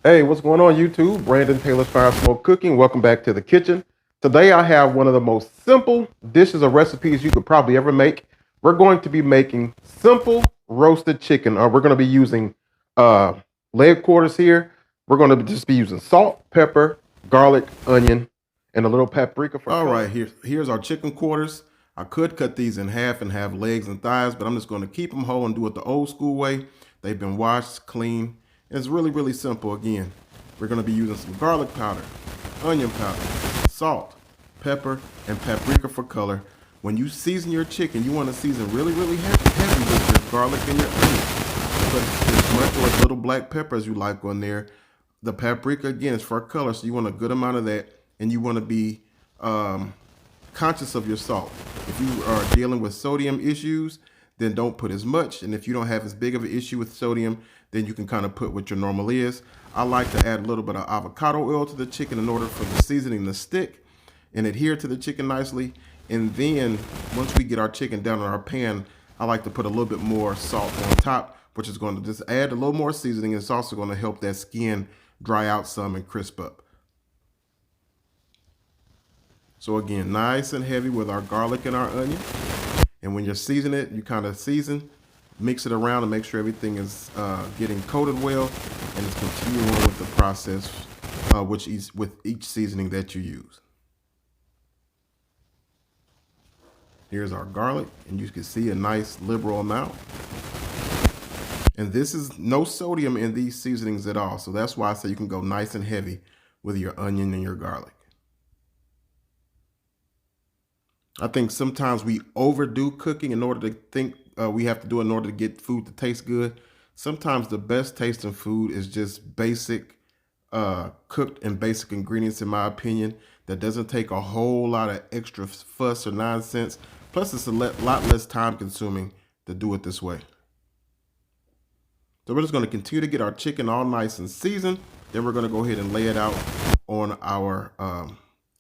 Hey, what's going on YouTube? Brandon Taylor's Fire Smoke Cooking. Welcome back to the kitchen. Today I have one of the most simple dishes or recipes you could probably ever make. We're going to be making simple roasted chicken. We're going to be using uh, leg quarters here. We're going to just be using salt, pepper, garlic, onion, and a little paprika for color. All right, here's our chicken quarters. I could cut these in half and have legs and thighs, but I'm just going to keep them whole and do it the old school way. They've been washed, clean. It's really, really simple. Again, we're going to be using some garlic powder, onion powder, salt, pepper, and paprika for color. When you season your chicken, you want to season really, really heavy with your garlic and your onion. Put as much or as little black pepper as you like on there. The paprika, again, is for color, so you want a good amount of that, and you want to be conscious of your salt. If you are dealing with sodium issues, then don't put as much. And if you don't have as big of an issue with sodium, then you can kind of put what your normal is. I like to add a little bit of avocado oil to the chicken in order for the seasoning to stick and adhere to the chicken nicely. And then once we get our chicken down in our pan, I like to put a little bit more salt on top, which is going to just add a little more seasoning. It's also going to help that skin dry out some and crisp up. So again, nice and heavy with our garlic and our onion. And when you're seasoning it, you kind of season, mix it around and make sure everything is getting coated well, and it's continuing on with the process with each seasoning that you use. Here's our garlic, and you can see a nice liberal amount. And this is no sodium in these seasonings at all, so that's why I say you can go nice and heavy with your onion and your garlic. I think sometimes we overdo cooking in order to think we have to do it in order to get food to taste good. Sometimes the best tasting food is just basic, cooked and basic ingredients, in my opinion, that doesn't take a whole lot of extra fuss or nonsense. Plus, it's a lot less time consuming to do it this way. So we're just going to continue to get our chicken all nice and seasoned. Then we're going to go ahead and lay it out on our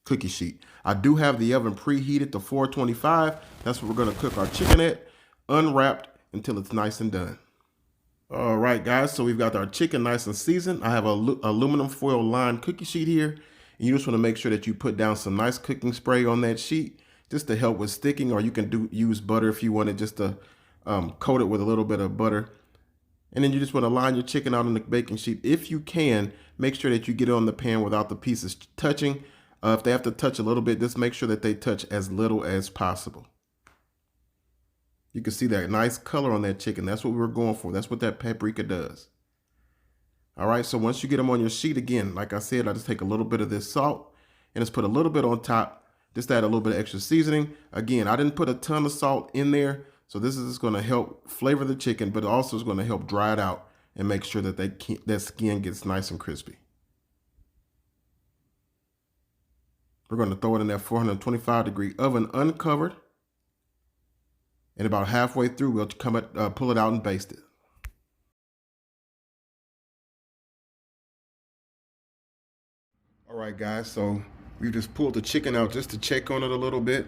cookie sheet. I do have the oven preheated to 425. That's what we're going to cook our chicken at, unwrapped until it's nice and done. All right, guys, so we've got our chicken nice and seasoned. I have a aluminum foil lined cookie sheet here. And you just want to make sure that you put down some nice cooking spray on that sheet just to help with sticking, or you can use butter if you want it, just to coat it with a little bit of butter. And then you just want to line your chicken out on the baking sheet. If you can, make sure that you get it on the pan without the pieces touching. If they have to touch a little bit, just make sure that they touch as little as possible. You can see that nice color on that chicken. That's what we were going for. That's what that paprika does. All right, so once you get them on your sheet, again, like I said, I just take a little bit of this salt and just put a little bit on top, just add a little bit of extra seasoning. Again, I didn't put a ton of salt in there, so this is just going to help flavor the chicken, but it also is going to help dry it out and make sure that that skin gets nice and crispy. We're going to throw it in that 425-degree oven uncovered. And about halfway through, we'll pull it out and baste it. All right, guys, so we just pulled the chicken out just to check on it a little bit.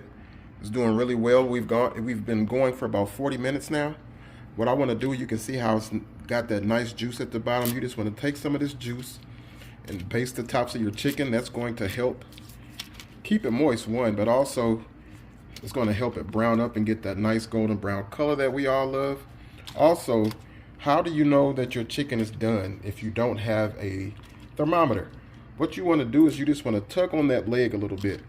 It's doing really well. We've been going for about 40 minutes now. What I want to do, you can see how it's got that nice juice at the bottom. You just want to take some of this juice and baste the tops of your chicken. That's going to help keep it moist, one, but also it's going to help it brown up and get that nice golden brown color that we all love. Also, how do you know that your chicken is done if you don't have a thermometer? What you want to do is you just want to tug on that leg a little bit.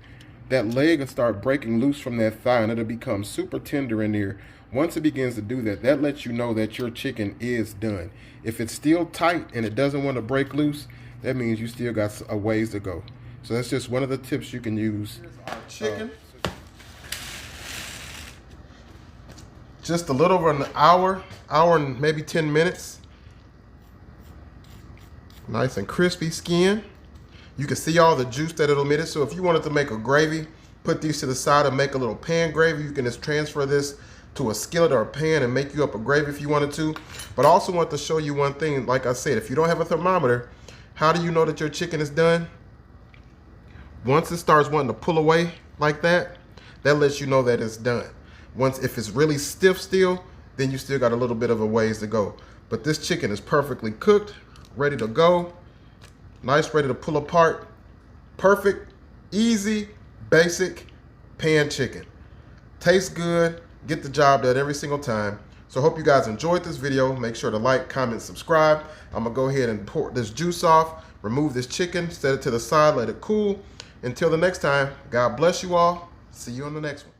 That leg will start breaking loose from that thigh, and it'll become super tender in there. Once it begins to do that, that lets you know that your chicken is done. If it's still tight and it doesn't want to break loose, that means you still got a ways to go. So that's just one of the tips you can use. Here's our chicken. Just a little over an hour and maybe 10 minutes. Nice and crispy skin. You can see all the juice that it'll emitted. So if you wanted to make a gravy, put these to the side and make a little pan gravy. You can just transfer this to a skillet or a pan and make you up a gravy if you wanted to. But I also want to show you one thing. Like I said, if you don't have a thermometer, how do you know that your chicken is done? Once it starts wanting to pull away like that, that lets you know that it's done. If it's really stiff still, then you still got a little bit of a ways to go. But this chicken is perfectly cooked, ready to go. Nice, ready to pull apart. Perfect, easy, basic pan chicken. Tastes good, get the job done every single time. So I hope you guys enjoyed this video. Make sure to like, comment, subscribe. I'm gonna go ahead and pour this juice off, remove this chicken, set it to the side, let it cool. Until the next time, God bless you all. See you on the next one.